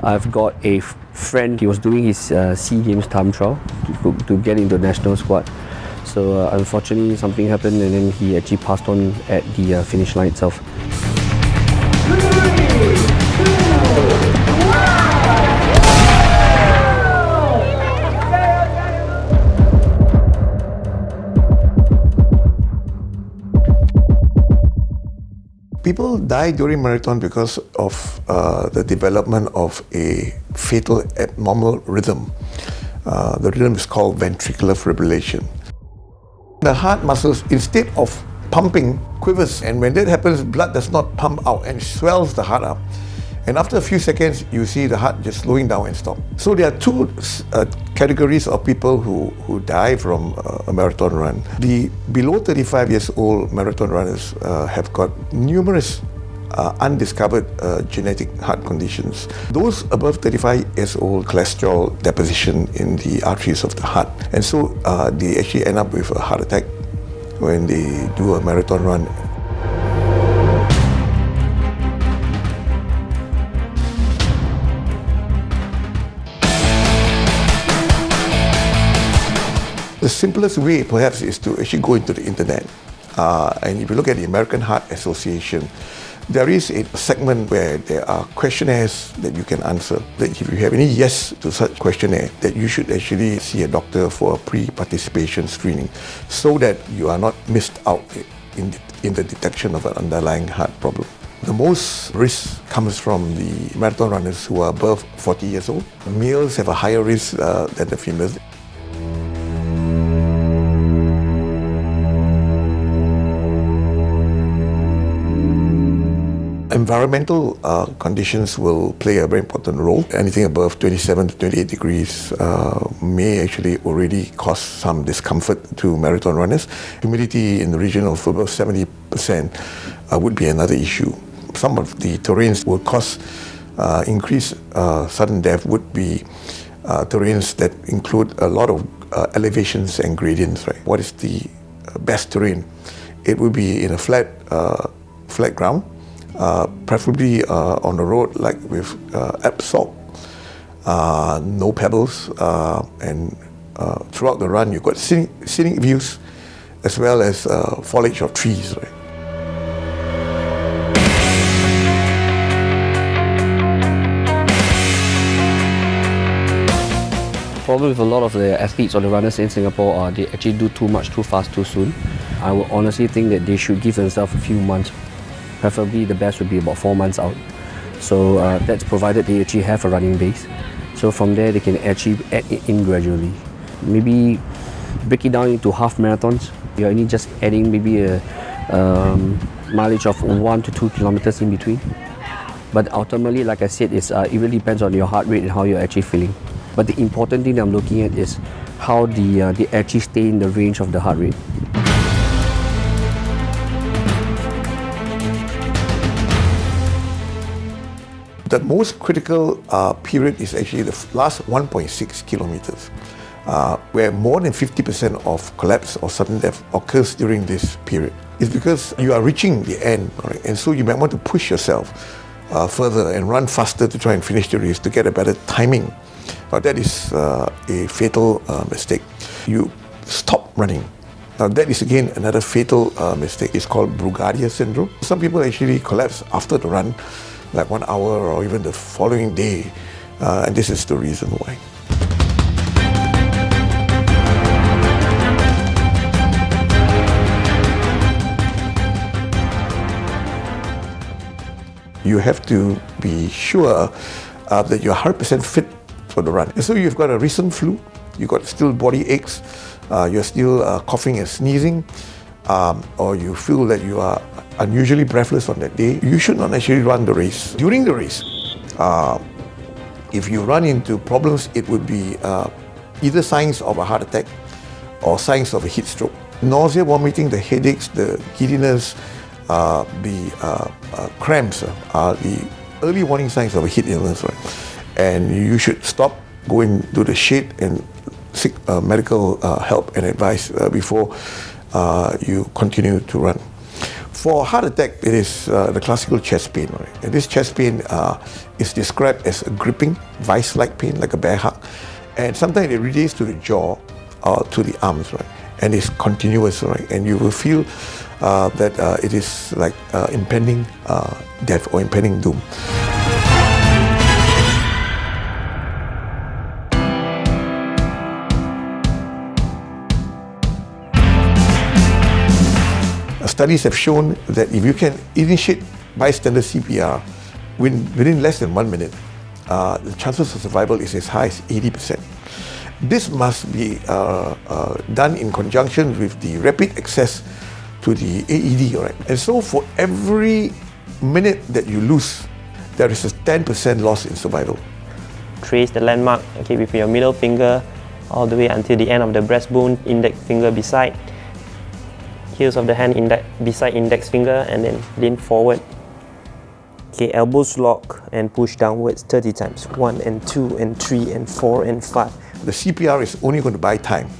I've got a friend, he was doing his SEA Games time trial to get into the national squad. So unfortunately something happened and then he actually passed on at the finish line itself. People die during marathon because of the development of a fatal abnormal rhythm. The rhythm is called ventricular fibrillation. The heart muscles, instead of pumping, quivers, and when that happens, blood does not pump out and swells the heart up. And after a few seconds, you see the heart just slowing down and stop. So there are two categories of people who die from a marathon run. The below 35 years old marathon runners have got numerous undiscovered genetic heart conditions. Those above 35 years old, cholesterol deposition in the arteries of the heart. And so they actually end up with a heart attack when they do a marathon run. The simplest way, perhaps, is to actually go into the internet. And if you look at the American Heart Association, there is a segment where there are questionnaires that you can answer. That if you have any yes to such questionnaire, that you should actually see a doctor for a pre-participation screening so that you are not missed out in the detection of an underlying heart problem. The most risk comes from the marathon runners who are above 40 years old. Males have a higher risk than the females. Environmental conditions will play a very important role. Anything above 27 to 28 degrees may actually already cause some discomfort to marathon runners. Humidity in the region of about 70% would be another issue. Some of the terrains will cause increased sudden death would be terrains that include a lot of elevations and gradients. Right? What is the best terrain? It would be in a flat ground. Preferably on the road, like with asphalt, no pebbles, and throughout the run you've got scenic views as well as foliage of trees. Right? The problem with a lot of the athletes or the runners in Singapore are they actually do too much, too fast, too soon. I would honestly think that they should give themselves a few months. Preferably the best would be about 4 months out. So that's provided they actually have a running base. So from there they can actually add it in gradually. Maybe break it down into half marathons. You're only just adding maybe a mileage of 1 to 2 kilometers in between. But ultimately, like I said, it really depends on your heart rate and how you're actually feeling. But the important thing that I'm looking at is how they actually stay in the range of the heart rate. The most critical period is actually the last 1.6 kilometers, where more than 50% of collapse or sudden death occurs during this period. It's because you are reaching the end, right? And so you might want to push yourself further and run faster to try and finish the race to get a better timing. That is a fatal mistake. You stop running. Now that is again another fatal mistake. It's called Brugadier syndrome. Some people actually collapse after the run, like 1 hour or even the following day, and this is the reason why. You have to be sure that you're 100% fit for the run. And so you've got a recent flu, you've got still body aches, you're still coughing and sneezing, or you feel that you are unusually breathless on that day, you should not actually run the race. During the race, if you run into problems, it would be either signs of a heart attack or signs of a heat stroke. Nausea, vomiting, the headaches, the giddiness, the cramps are the early warning signs of a heat illness. Right? And you should stop, go into the shade and seek medical help and advice before you continue to run. For heart attack, it is the classical chest pain. Right? And this chest pain is described as a gripping, vice-like pain, like a bear hug. And sometimes it relates to the jaw or to the arms, right? And it's continuous, right? And you will feel that it is like impending death or impending doom. Studies have shown that if you can initiate bystander CPR within less than 1 minute, the chances of survival is as high as 80%. This must be done in conjunction with the rapid access to the AED, right? And so for every minute that you lose, there is a 10% loss in survival. Trace the landmark, okay, with your middle finger all the way until the end of the breastbone, index finger beside, heels of the hand beside index finger, and then lean forward. Okay, elbows lock and push downwards 30 times. 1 and 2 and 3 and 4 and 5. The CPR is only going to buy time.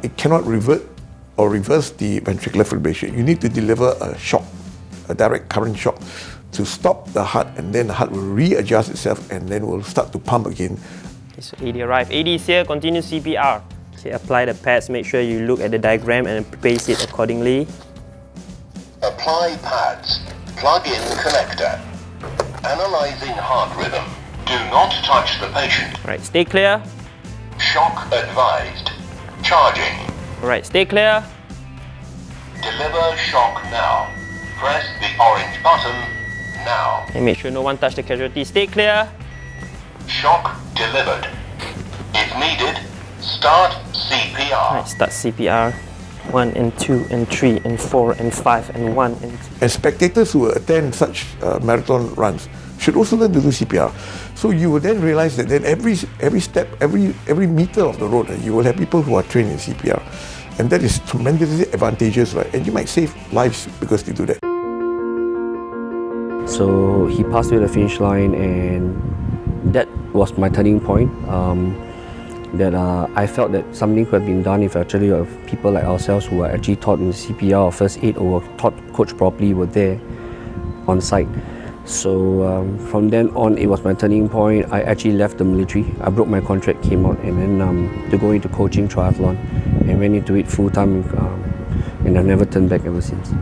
It cannot revert or reverse the ventricular fibrillation. You need to deliver a shock, a direct current shock, to stop the heart, and then the heart will readjust itself and then will start to pump again. Okay, so AD arrive. AD is here, continue CPR. Okay, apply the pads, make sure you look at the diagram and place it accordingly. Apply pads. Plug in connector. Analyzing heart rhythm. Do not touch the patient. Alright, stay clear. Shock advised. Charging. Alright, stay clear. Deliver shock now. Press the orange button now. And make sure no one touch the casualty. Stay clear. Shock delivered. If needed, start CPR. Alright, start CPR. 1 and 2 and 3 and 4 and 5 and 1 and 2. And spectators who attend such marathon runs should also learn to do CPR. So you will then realize that then every step, every meter of the road, you will have people who are trained in CPR. And that is tremendously advantageous, right? And you might save lives because they do that. So he passed away at the finish line, and that was my turning point. I felt that something could have been done if actually people like ourselves who are actually taught in CPR or first aid or taught coach properly were there on site. So from then on, it was my turning point. I actually left the military. I broke my contract, came out, and then to go into coaching triathlon, and went into it full time, and I've never turned back ever since.